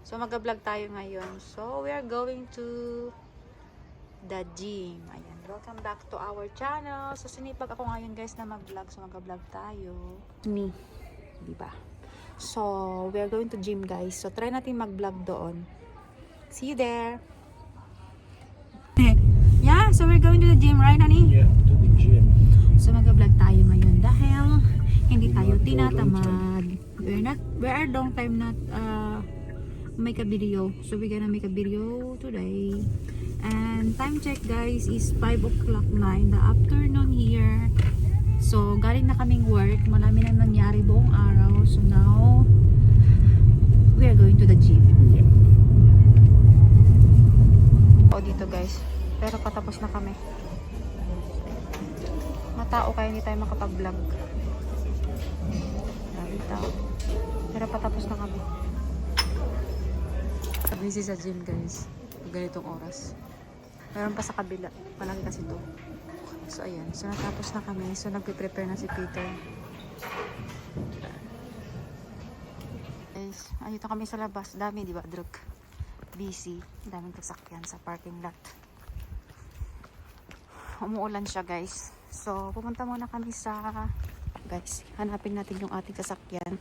So mag-vlog tayo ngayon. So we are going to the gym. Ayan. Welcome back to our channel. So sinipag ako ngayon guys na mag-vlog. So mag-vlog tayo. Me. Diba? So we are going to gym guys. So try natin mag-vlog doon. See you there. Yeah, so we're going to the gym, right, honey? Yeah, to the gym. So mag-vlog tayo ngayon dahil hindi tayo tinatamad. We are long time not make a video. So we're gonna make a video today. And time check guys is 5 o'clock na in the afternoon here. So galing na kaming work. Marami nang nangyari buong araw. So now we are going to the gym. Yeah. O dito guys. Pero patapos na kami. Matao kaya hindi tayo makapag-vlog. Dami tao. Pero patapos na kami. Busy sa gym guys. Ganitong oras. Meron pa sa kabila. Malaki kasi to. So ayan. So natapos na kami. So nagpe-prepare na si Peter. Guys, andito kami sa labas. Dami diba? Drug. Busy. Daming sasakyan sa parking lot. Umuulan siya guys. So pupunta muna kami sa guys. Hanapin natin yung ating sasakyan.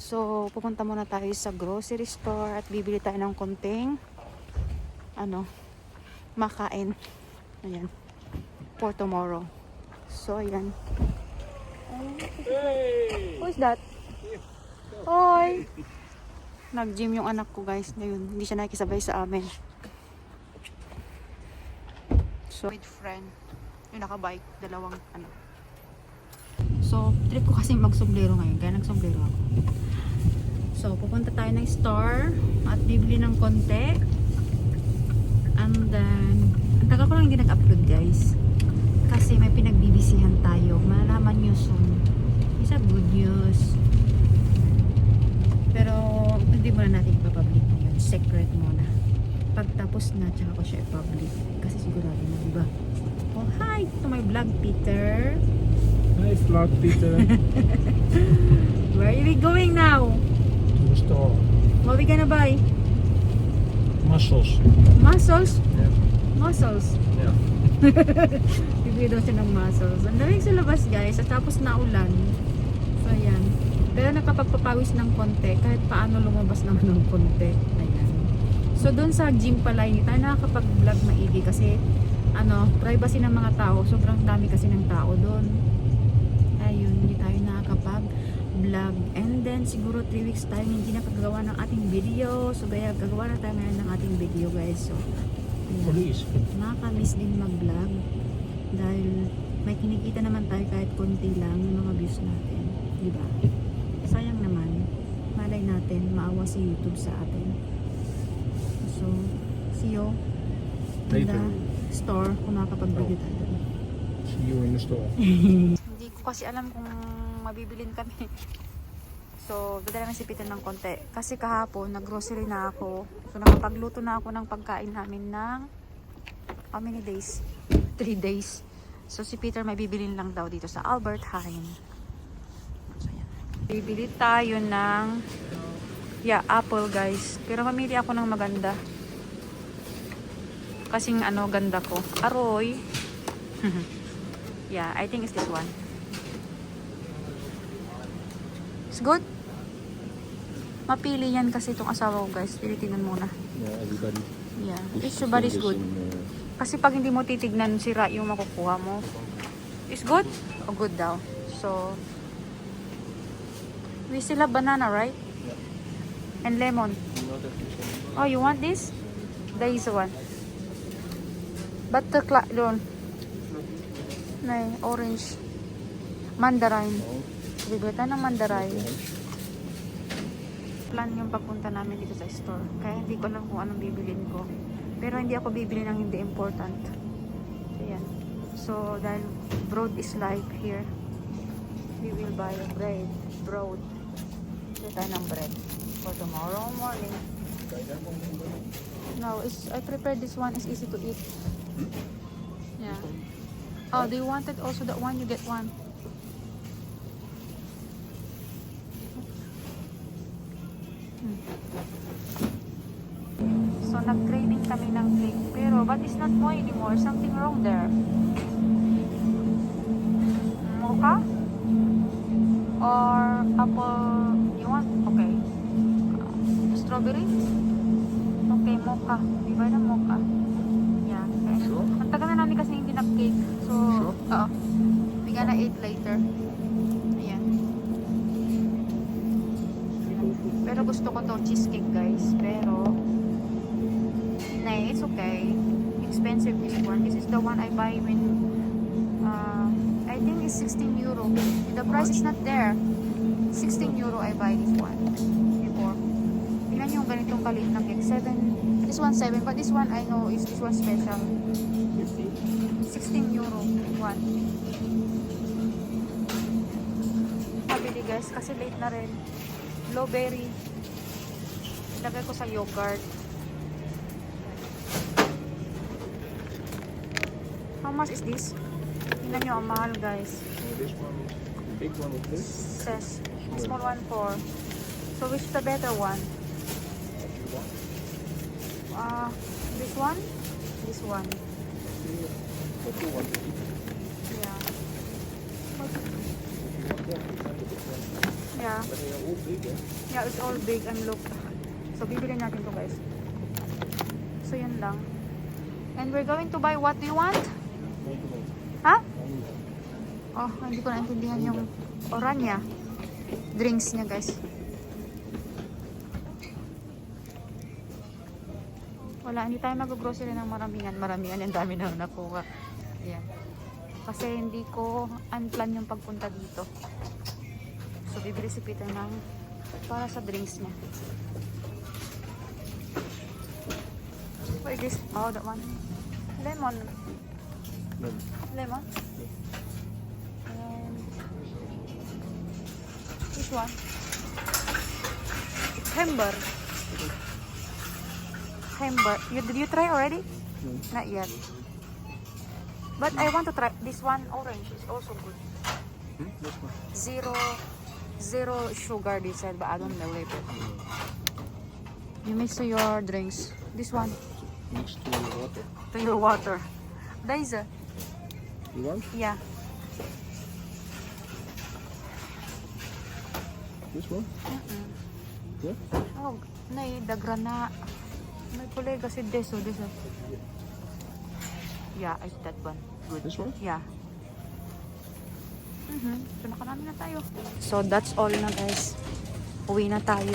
So pupunta muna tayo sa grocery store at bibili tayo ng konting makain. Ayan. For tomorrow. So ayan. Hey! Who's that? Hoy! Nag-gym yung anak ko guys. Ngayon, hindi siya nakikisabay sa amin. So with friend. Yung nakabike, dalawang So, trip ko kasi magsombrero ngayon, kaya nagsombrero ako. So, pupunta tayo ng store at bibili ng konti. And then, ang tagal ko lang hindi nag-upload guys. Kasi may pinagbibisihan tayo. Malalaman nyo soon. It's a good news. Pero, hindi muna natin ipapublic yun. Secret muna. Pagtapos na, tsaka ko siya ipublic. Kasi sigurado na, diba? Oh, hi to my vlog, Peter. Hi, vlog Peter. Where are we going now? To the store. What are we gonna buy? Mussels. Mussels? Yeah. Mussels. Yeah. Bibili daw siya ng mussels. Ang daming sa labas guys. At tapos na ulan. So ayan. Pero nakapagpapawis ng konti. Kahit paano lumabas naman ng konti. Ayan. So doon sa gym pala, hindi tayo nakakapag-vlog maigi kasi privacy ng mga tao. Sobrang dami kasi ng tao doon. Ayun, hindi tayo nakakapag-vlog. And then, siguro 3 weeks tayo hindi nakagawa ng ating video. So, kaya gagawa na tayo ngayon ng ating video, guys. So, Police. nakakamiss din mag-vlog. Dahil may kinikita naman tayo kahit konti lang yung mga views natin. Diba? Sayang naman. Malay natin, maawa si YouTube sa atin. So, see you in the store kung makakapag-video tayo doon. See you in the store. Hindi ko kasi alam kung mabibilin kami. So, dadala na si Peter ng konti. Kasi kahapon, nag-grocery na ako. So, nakapagluto na ako ng pagkain namin ng how many days? 3 days. So, si Peter may bibilin lang daw dito sa Albert Heijn. So, yan. Bibili tayo ng apple guys. Pero mamili ako ng maganda. Kasing ganda ko. Aroy. Yeah, I think it's this one. It's good. Mapili yan kasi itong asawa ko guys. Tinitingnan muna. Yeah, everybody. Yeah, everybody's good. Kasi pag hindi mo titignan, sira yung makukuha mo. It's good? O good daw. So, we still have banana, right? And lemon. Oh, you want this? There is one. Butterclock doon. Nay, orange. Mandarin. Bibili tayo ng mandarin. Plan yung pagpunta namin dito sa store. Kaya hindi ko alam kung anong bibilin ko. Pero hindi ako bibili ng hindi important. Ayan. So, dahil broad is life here. We will buy a bread. Broad. Bibili tayo ng bread. For tomorrow morning. No, I prepared this one. It's easy to eat. Yeah. Oh, do you wanted also that one? You get one. nag-craving kami ng cake. Pero, but it's not mocha anymore. Something wrong there. Mocha? Or apple? You want? Okay. Strawberry? Okay, mocha. We buy the mocha. Yeah. Okay. Sure? Ang tagal na namin kasi hindi nag-cake. So, Sure? we gonna eat later. Ayan. Pero gusto ko to cheesecake, guys. Pero, it's okay. Expensive this one. This is the one I buy when I think it's 16 euro. The price is not there. 16 euro I buy this one before. Tingnan nyo yung ganitong kaliit na cake. 7. This one 7, but this one I know is this one special. 16 euro one. Pabili guys kasi late na rin. Blueberry. Ilagay ko sa yogurt. How much is this? Tingnan nyo, ang mahal guys. This one is the big one with this. Says, small one 4. So which is the better one? What you want? This one? This one. What you want to eat? Yeah. If you want that, you have a different. Yeah. But they are all big, eh? Yeah, it's all big and look. So bibili natin to guys. So yun lang. And we're going to buy what do you want? Ha? Oh, hindi ko naintindihan yung oranya. Drinks niya guys. Wala, hindi tayo mag-grocery ng maramihan. Maramihan, ang dami na nakuha. Ayan. Kasi hindi ko unplan yung pagpunta dito. So, bibili si Peter ng para sa drinks niya. What is this? Oh, that one. Lemon. Lemon. And this one. Hamburg. Hamburg. Did you try already? No. Not yet. But I want to try this one. Orange is also good. This one. Zero sugar, they said, but I don't know it. You mix to your drinks. This one. Mixed to water. To your water. Daisa. You want? Yeah. This one? Yeah? Oh, nay, dagrana. May kolega si Deso. Yeah, I that one. Good. This one? Yeah. So, nakarami na tayo. So, that's all na guys. Uwi na tayo.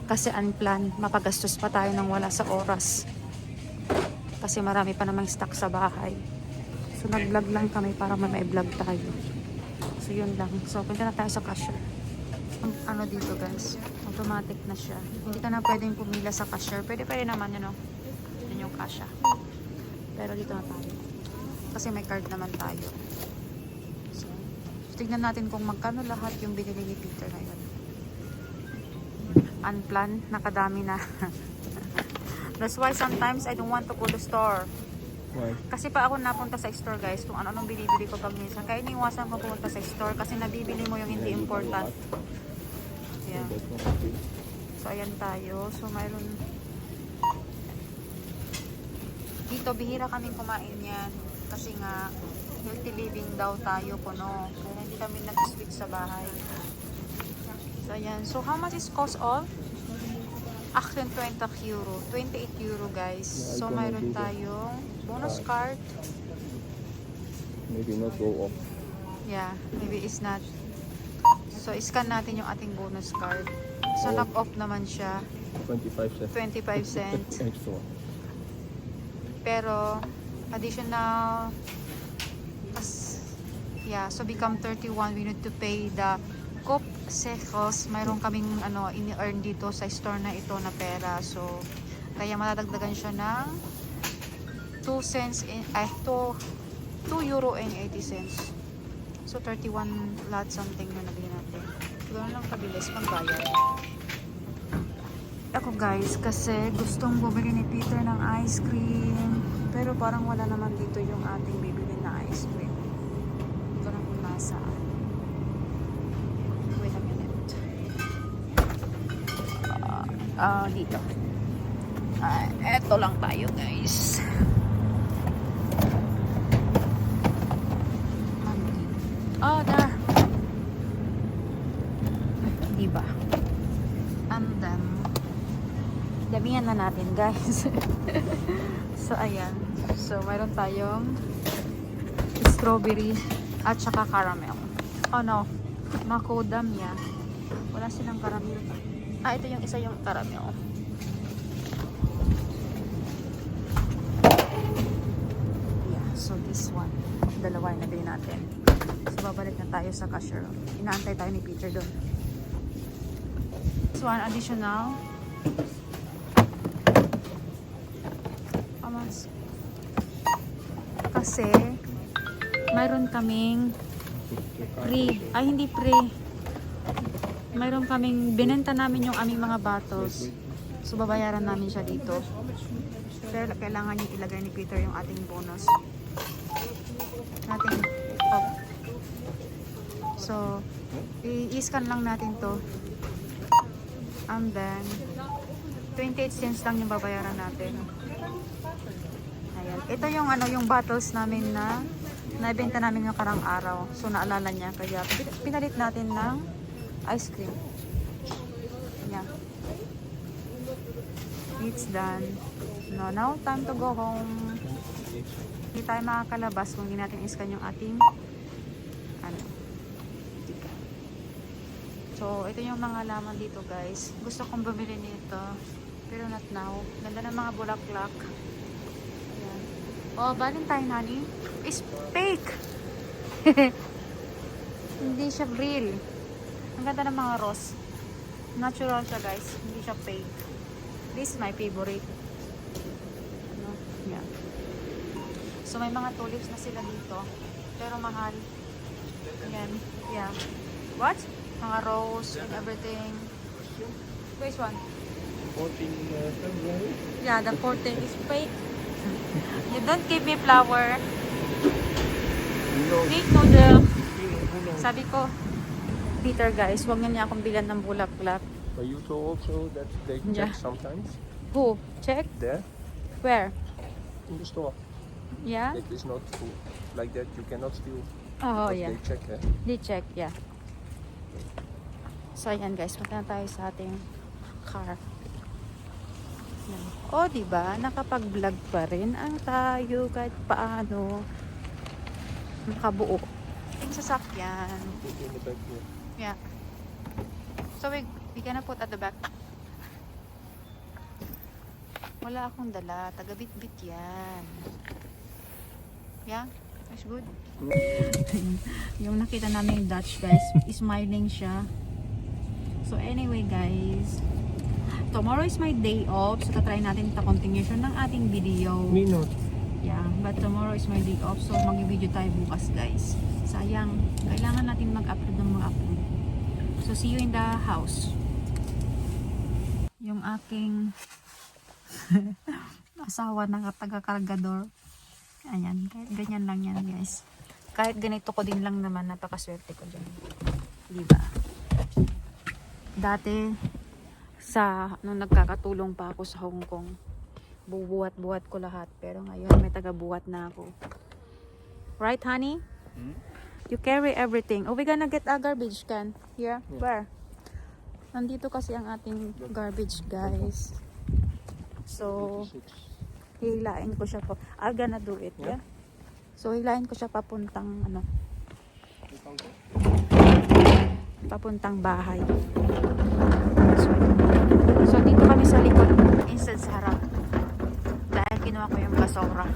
Kasi unplanned. Mapagastos pa tayo ng wala sa oras. Kasi marami pa namang stock sa bahay. So, nag-vlog lang kami para may vlog tayo. So, yun lang. So, punta na tayo sa cashier. Ano dito guys? Automatic na siya. Hindi ka na pwedeng pumila sa cashier. Pwede naman yun, no? Yun yung cashier. Pero dito na tayo. Kasi may card naman tayo. So, tignan natin kung magkano lahat yung binili ni Peter ngayon. Unplanned. Nakadami na. That's why sometimes I don't want to go to the store. Why? Kasi pa ako napunta sa store guys kung ano-anong binibili ko pag minsan. Kaya iniwasan ko pumunta sa store kasi nabibili mo yung hindi important. Yeah. So ayan tayo. So mayroon dito bihira kaming kumain yan. Kasi nga healthy living daw tayo puno. Kaya hindi kami nag-switch sa bahay. So ayan. So how much is cost all? Action 20 euro. 28 euro guys. So mayroon tayong bonus card. Maybe not go off. Yeah, maybe it's not. So scan natin yung ating bonus card. So knock off naman siya. 25 cents. 25 cents. Extra. Pero additional yeah, so become 31 we need to pay the Coop Secos. Mayroon kaming ini-earn dito sa store na ito na pera. So kaya matadagdagan siya ng 2 cents in 2 euro and 80 cents. So 31 lot something na nabili natin. Ganoon lang kabilis pangbayad. Ako guys, kasi gustong bumili ni Peter ng ice cream. Pero parang wala naman dito yung ating bibili na ice cream. Hindi ko na kung nasaan. Wait a minute. Dito. Eto lang tayo guys. Oh, there. Diba? And then, damihan na natin guys. So, ayan. So, mayroon tayong strawberry at saka caramel. Oh no, macadamia. Wala silang caramel. Ito yung isa yung caramel. Yeah, so this one. Dalawa yung nabili natin. So, babalik na tayo sa cashier. Inaantay tayo ni Peter doon. This one, additional. Amas. Kasi, mayroon kaming free. Ay, hindi free. Mayroon kaming, binenta namin yung aming mga bottles. So, babayaran namin siya dito. Pero kailangan niya ilagay ni Peter yung ating bonus. Ating top. So, i-scan lang natin to. And then, 28 cents lang yung babayaran natin. Ayan. Ito yung yung bottles namin na nabenta namin yung karang araw. So, naalala niya. Kaya, pinalit natin ng ice cream. Yeah. It's done. No, now time to go home. Hindi tayo makakalabas kung hindi natin iskan yung ating So, ito yung mga laman dito guys. Gusto kong bumili nito. Pero not now. Ganda ng mga bulaklak. Ayan. Oh, Valentine honey. Is fake. Hindi siya real. Ang ganda ng mga rose. Natural siya guys. Hindi siya fake. This is my favorite. Ano? Yeah. So may mga tulips na sila dito. Pero mahal. Ayan. Yeah. What? Mga rose and everything. Which one? 14 February. Yeah, the 14 is fake. You don't give me flower. Fake noodle. Sabi ko, Peter guys, huwag niya akong bilan ng bulaklak. But you told also that they Yeah. check sometimes. Who? Check? There, Where? in the store. Yeah? It is not like that. You cannot steal. Oh, But yeah. They check, eh? They check, yeah. So, ayan guys, punta na tayo sa ating car. Yan. O, diba? Nakapag-vlog pa rin ang tayo kahit paano. Nakabuo. Yung sasakyan. Put in the back here. Yeah. So, we gonna put at the back. Wala akong dala. Taga-bit-bit yan. Yeah? That's good. Yung nakita namin yung Dutch guys, smiling siya. So anyway guys, tomorrow is my day off. So tatry natin ta continuation ng ating video. Me not. Yeah, but tomorrow is my day off. So mag-video tayo bukas guys. Sayang, kailangan natin mag-upload ng mga upload. So see you in the house. Yung aking asawa ng taga-kargador. Ayan, kahit ganyan lang yan guys. Kahit ganito ko din lang naman, napakaswerte ko dyan. Diba? Dati, nung nagkakatulong pa ako sa Hong Kong, bubuhat-buhat ko lahat. Pero ngayon, may taga-buhat na ako. Right, honey? Hmm? You carry everything. Oh, we gonna get a garbage can. Here? Yeah. Where? Nandito kasi ang ating garbage, guys. So, 26. hilain ko siya po. I'm gonna do it, yeah? So, hilain ko siya papuntang, papuntang bahay. So, dito kami sa likod instead sa harap. Dahil kinuha ko yung basura.